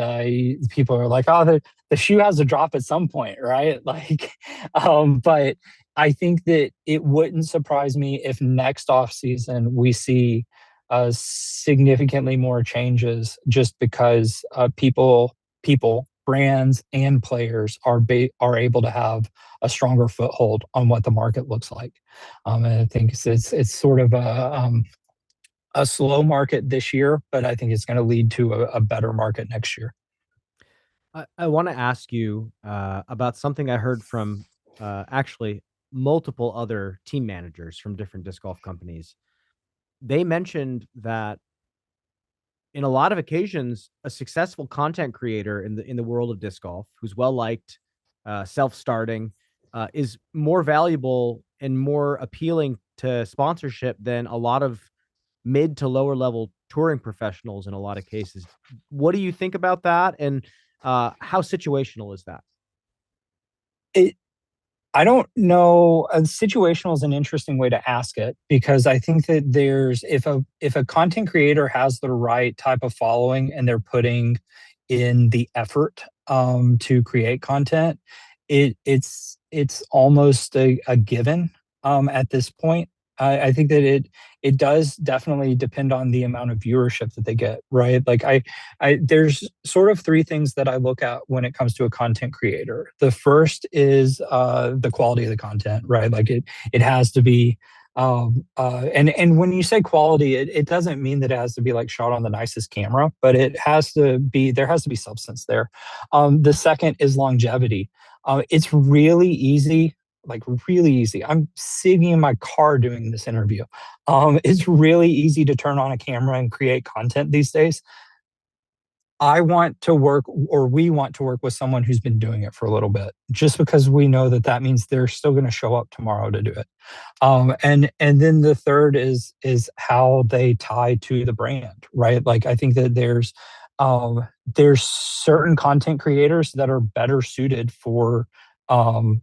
people are like, oh, the shoe has to drop at some point, right? Like, but I think that it wouldn't surprise me if next off season we see significantly more changes, just because people, brands, and players are able to have a stronger foothold on what the market looks like. And I think it's sort of a slow market this year, but I think it's going to lead to a better market next year. I want to ask you about something I heard from actually multiple other team managers from different disc golf companies. They mentioned that in a lot of occasions, a successful content creator in the world of disc golf, who's well liked, self-starting, is more valuable and more appealing to sponsorship than a lot of mid to lower level touring professionals in a lot of cases. What do you think about that? And how situational is that? It, I don't know. Situational is an interesting way to ask it, because I think that there's if a content creator has the right type of following and they're putting in the effort to create content, it's almost a given at this point. I think that it does definitely depend on the amount of viewership that they get, right? Like I there's sort of three things that I look at when it comes to a content creator. The first is the quality of the content, right? Like it has to be and when you say quality, it doesn't mean that it has to be like shot on the nicest camera, but there has to be substance there. The second is longevity. It's really easy, like really easy. I'm sitting in my car doing this interview. It's really easy to turn on a camera and create content these days. I want to work, or we want to work with someone who's been doing it for a little bit, just because we know that that means they're still going to show up tomorrow to do it. And then the third is how they tie to the brand, right? Like I think that there's certain content creators that are better suited for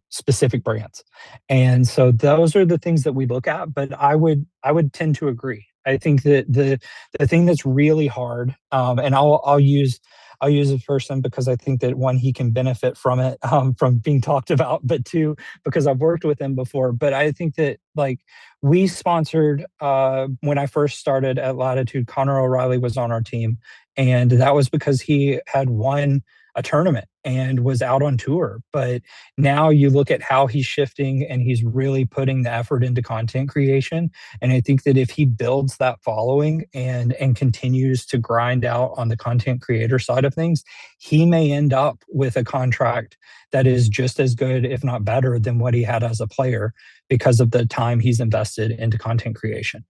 specific brands, and so those are the things that we look at. But I would tend to agree. I think that the thing that's really hard, and I'll use a person because I think that one, he can benefit from it, from being talked about, but two, because I've worked with him before. But I think that, like, we sponsored when I first started at Latitude, Connor O'Reilly was on our team, and that was because he had won a tournament and was out on tour. But now you look at how he's shifting and he's really putting the effort into content creation. And I think that if he builds that following and continues to grind out on the content creator side of things, he may end up with a contract that is just as good, if not better, than what he had as a player, because of the time he's invested into content creation.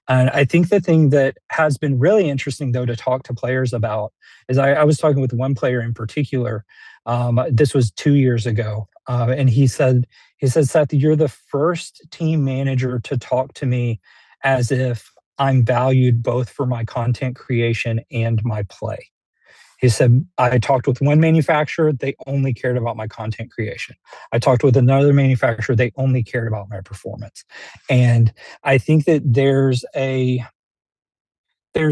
And I think the thing that has been really interesting, though, to talk to players about is I was talking with one player in particular. This was 2 years ago, and he said, Seth, you're the first team manager to talk to me as if I'm valued both for my content creation and my play. He said, I talked with one manufacturer, they only cared about my content creation. I talked with another manufacturer, they only cared about my performance. And I think that there's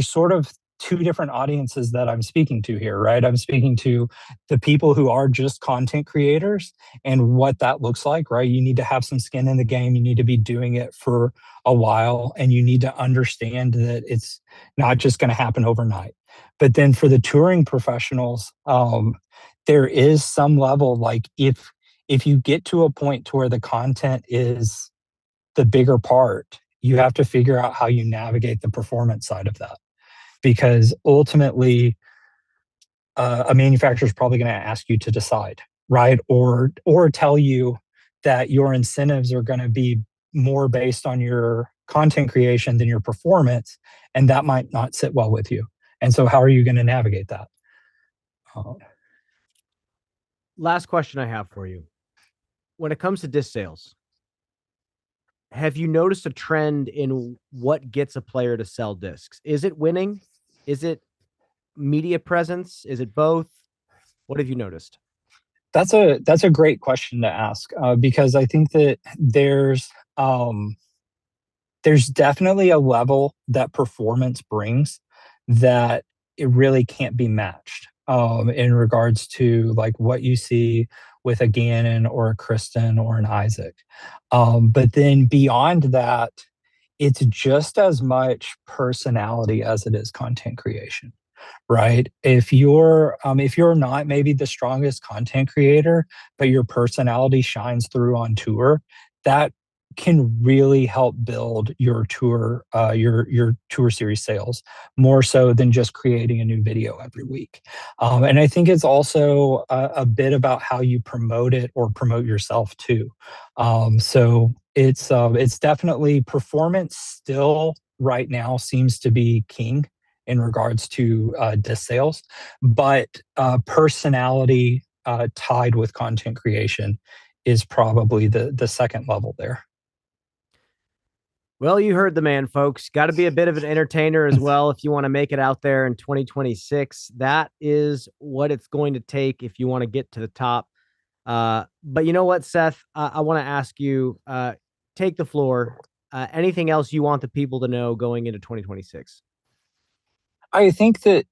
sort of two different audiences that I'm speaking to here, right? I'm speaking to the people who are just content creators and what that looks like, right? You need to have some skin in the game. You need to be doing it for a while, and you need to understand that it's not just going to happen overnight. But then for the touring professionals, there is some level, like, if you get to a point to where the content is the bigger part, you have to figure out how you navigate the performance side of that, because ultimately a manufacturer is probably going to ask you to decide, right? Or tell you that your incentives are going to be more based on your content creation than your performance, and that might not sit well with you. And so how are you going to navigate that? uh, Last question I have for you. When it comes to disc sales, have you noticed a trend in what gets a player to sell discs? Is it winning? Is it media presence? Is it both? What have you noticed? That's a great question to ask, because I think that um, there's definitely a level that performance brings that it really can't be matched, in regards to like what you see with a Gannon or a Kristen or an Isaac. But then beyond that, it's just as much personality as it is content creation, right? If you're not maybe the strongest content creator, but your personality shines through on tour, that can really help build your tour series sales more so than just creating a new video every week. And I think it's also a bit about how you promote it or promote yourself too. So it's definitely performance still right now seems to be king in regards to disc sales, but personality tied with content creation is probably the second level there. Well, you heard the man, folks. Got to be a bit of an entertainer as well if you want to make it out there in 2026. That is what it's going to take if you want to get to the top. But you know what, Seth? I want to ask you, take the floor. Anything else you want the people to know going into 2026? I think that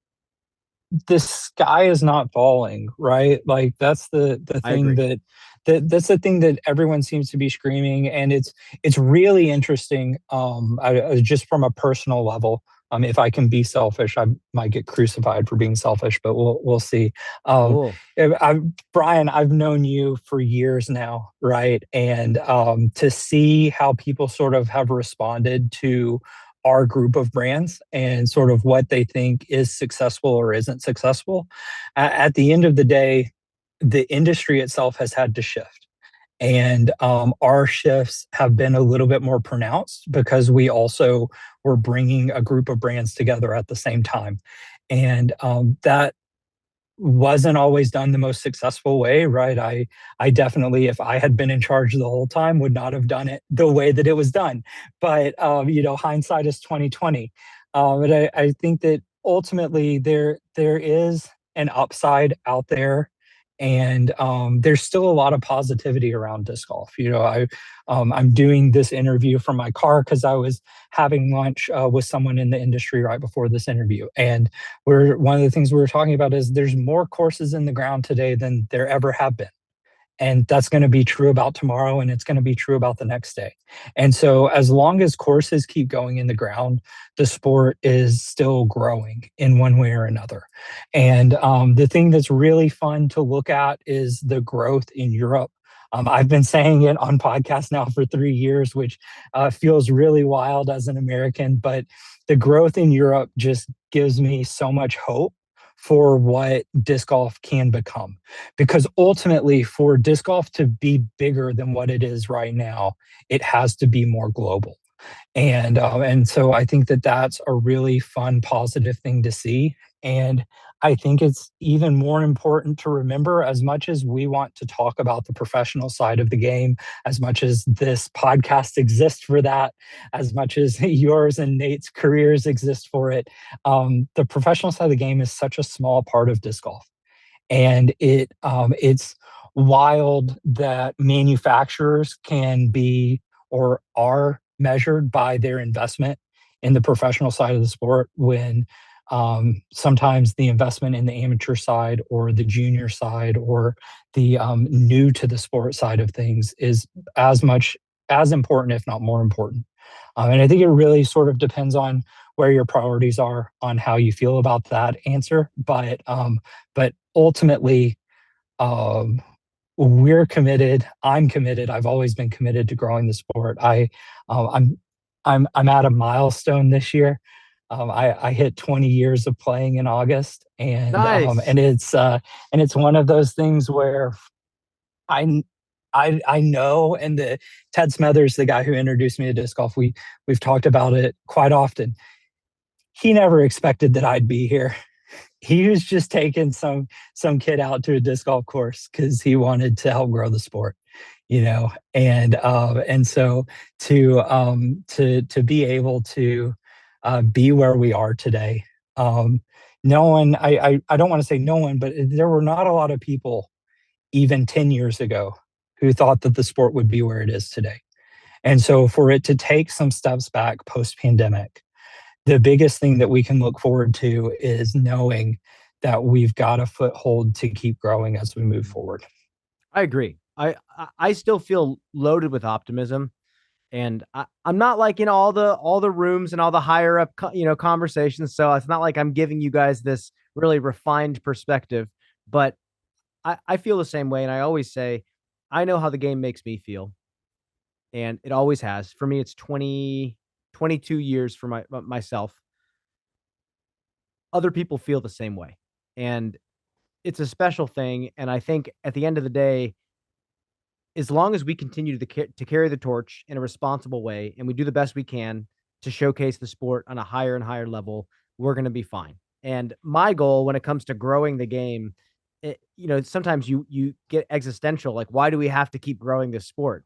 the sky is not falling, right? Like that's the I thing agree. that's the thing that everyone seems to be screaming, and it's really interesting. Just from a personal level, if I can be selfish, I might get crucified for being selfish, but we'll see. Um, Cool. Brian, I've known you for years now, right? And to see how people sort of have responded to our group of brands and sort of what they think is successful or isn't successful. At the end of the day, the industry itself has had to shift. And our shifts have been a little bit more pronounced because we also were bringing a group of brands together at the same time. And that wasn't always done the most successful way, right? I definitely, if I had been in charge the whole time, would not have done it the way that it was done. But hindsight is 2020. But I think that ultimately there is an upside out there, and there's still a lot of positivity around disc golf. I'm doing this interview from my car because I was having lunch with someone in the industry right before this interview, and we're one of the things we were talking about is there's more courses in the ground today than there ever have been. And that's going to be true about tomorrow, and it's going to be true about the next day. And so, as long as courses keep going in the ground, the sport is still growing in one way or another. And the thing that's really fun to look at is the growth in Europe. I've been saying it on podcasts now for 3 years, which feels really wild as an American, but the growth in Europe just gives me so much hope for what disc golf can become. Because ultimately, for disc golf to be bigger than what it is right now, it has to be more global. And so I think that that's a really fun, positive thing to see. And I think it's even more important to remember, as much as we want to talk about the professional side of the game, as much as this podcast exists for that, as much as yours and Nate's careers exist for it, the professional side of the game is such a small part of disc golf. And it's wild that manufacturers can be or are measured by their investment in the professional side of the sport, when sometimes the investment in the amateur side or the junior side or the new to the sport side of things is as much as important, if not more important. And I think it really sort of depends on where your priorities are on how you feel about that answer. But ultimately, um, we're committed. I'm committed. I've always been committed to growing the sport. Uh, I'm, I'm at a milestone this year. I hit 20 years of playing in August, Nice. and it's one of those things where I I know, and the Ted Smethers, the guy who introduced me to disc golf, we've talked about it quite often. He never expected that I'd be here. He was just taking some kid out to a disc golf course because he wanted to help grow the sport, and so to be able to be where we are today. No one, I don't want to say no one, but there were not a lot of people even 10 years ago who thought that the sport would be where it is today. And so for it to take some steps back post pandemic, the biggest thing that we can look forward to is knowing that we've got a foothold to keep growing as we move forward. I agree. I still feel loaded with optimism, and I'm not like in all the rooms and all the higher up conversations. So it's not like I'm giving you guys this really refined perspective, but I feel the same way. And I always say, I know how the game makes me feel, and it always has. For me, it's 22 years for myself. Other people feel the same way, and it's a special thing. And I think at the end of the day, as long as we continue to carry the torch in a responsible way and we do the best we can to showcase the sport on a higher and higher level, we're going to be fine. And my goal when it comes to growing the game, sometimes you get existential, like why do we have to keep growing this sport?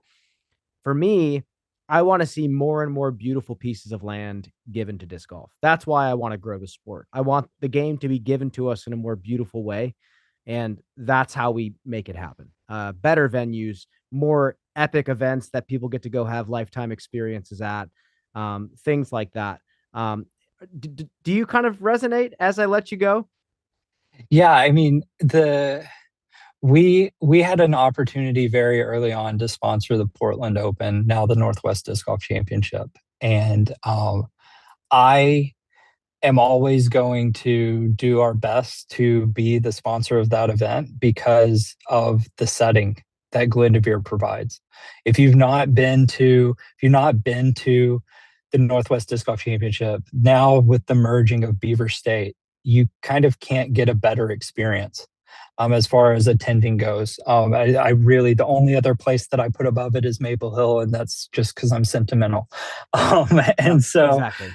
For me, I want to see more and more beautiful pieces of land given to disc golf. That's why I want to grow the sport. I want the game to be given to us in a more beautiful way. And that's how we make it happen. Better venues, more epic events that people get to go have lifetime experiences at, things like that. Do you kind of resonate as I let you go? Yeah, I mean, we had an opportunity very early on to sponsor the Portland Open, now the Northwest Disc Golf Championship. And I am always going to do our best to be the sponsor of that event because of the setting that Glendoveer provides. If you've not been to the Northwest Disc Golf Championship, now with the merging of Beaver State, you kind of can't get a better experience. As far as attending goes, I really, the only other place that I put above it is Maple Hill, and that's just because I'm sentimental. Yep, And so, exactly.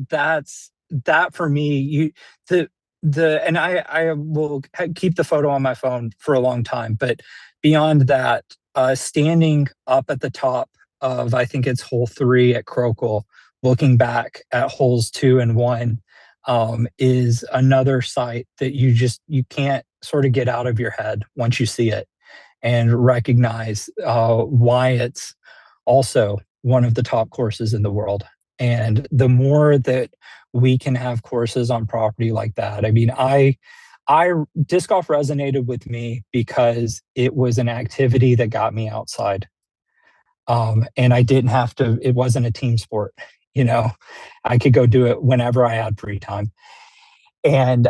that's that for me. And I will keep the photo on my phone for a long time, but beyond that, standing up at the top of, I think it's hole 3 at Crokel, looking back at holes 2 and 1, is another sight that you can't sort of get out of your head once you see it and recognize why it's also one of the top courses in the world. And the more that we can have courses on property like that, I mean, I disc golf resonated with me because it was an activity that got me outside. And I didn't have to, it wasn't a team sport, you know, I could go do it whenever I had free time. And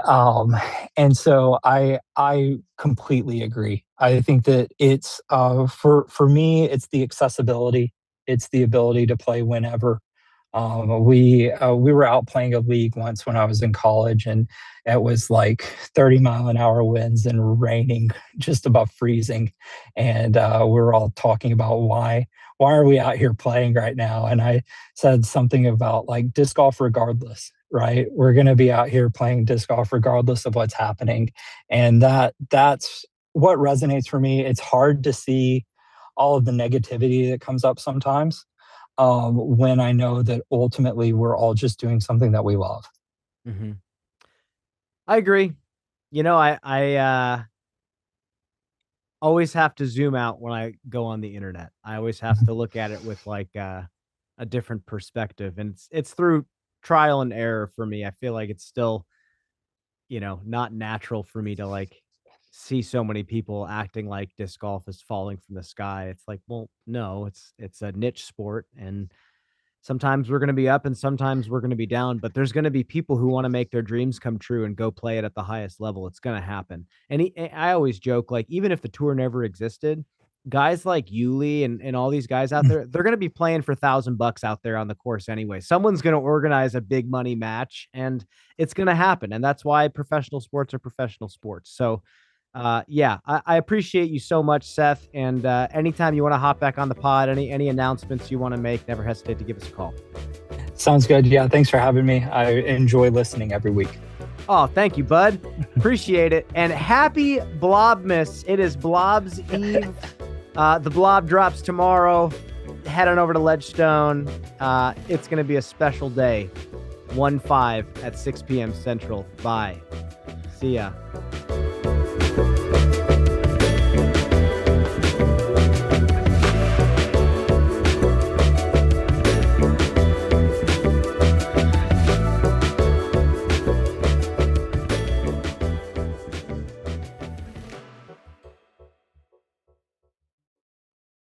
so I completely agree. I think that it's for me, it's the accessibility, it's the ability to play whenever. We were out playing a league once when I was in college, and it was like 30-mile-an-hour winds and raining, just above freezing. And we were all talking about why are we out here playing right now? And I said something about like disc golf regardless, right? We're going to be out here playing disc golf regardless of what's happening, and that's what resonates for me. It's hard to see all of the negativity that comes up sometimes when I know that ultimately we're all just doing something that we love. Hmm. I agree. I always have to zoom out when I go on the internet. I always have to look at it with like a different perspective, and it's through trial and error for me. I feel like it's still, not natural for me to like see so many people acting like disc golf is falling from the sky. It's like, well, no, it's a niche sport, and sometimes we're going to be up and sometimes we're going to be down, but there's going to be people who want to make their dreams come true and go play it at the highest level. It's going to happen. And I always joke, like, even if the tour never existed, guys like Yuli and all these guys out there, they're going to be playing for $1,000 out there on the course anyway. Someone's going to organize a big money match and it's going to happen. And that's why professional sports are professional sports. So, yeah, I appreciate you so much, Seth. And anytime you want to hop back on the pod, any announcements you want to make, never hesitate to give us a call. Sounds good. Yeah, thanks for having me. I enjoy listening every week. Oh, thank you, bud. Appreciate it. And happy Blobmas. It is Blob's Eve. The Blob drops tomorrow. Head on over to Ledgestone. It's going to be a special day. 1-5 at 6 p.m. Central. Bye. See ya.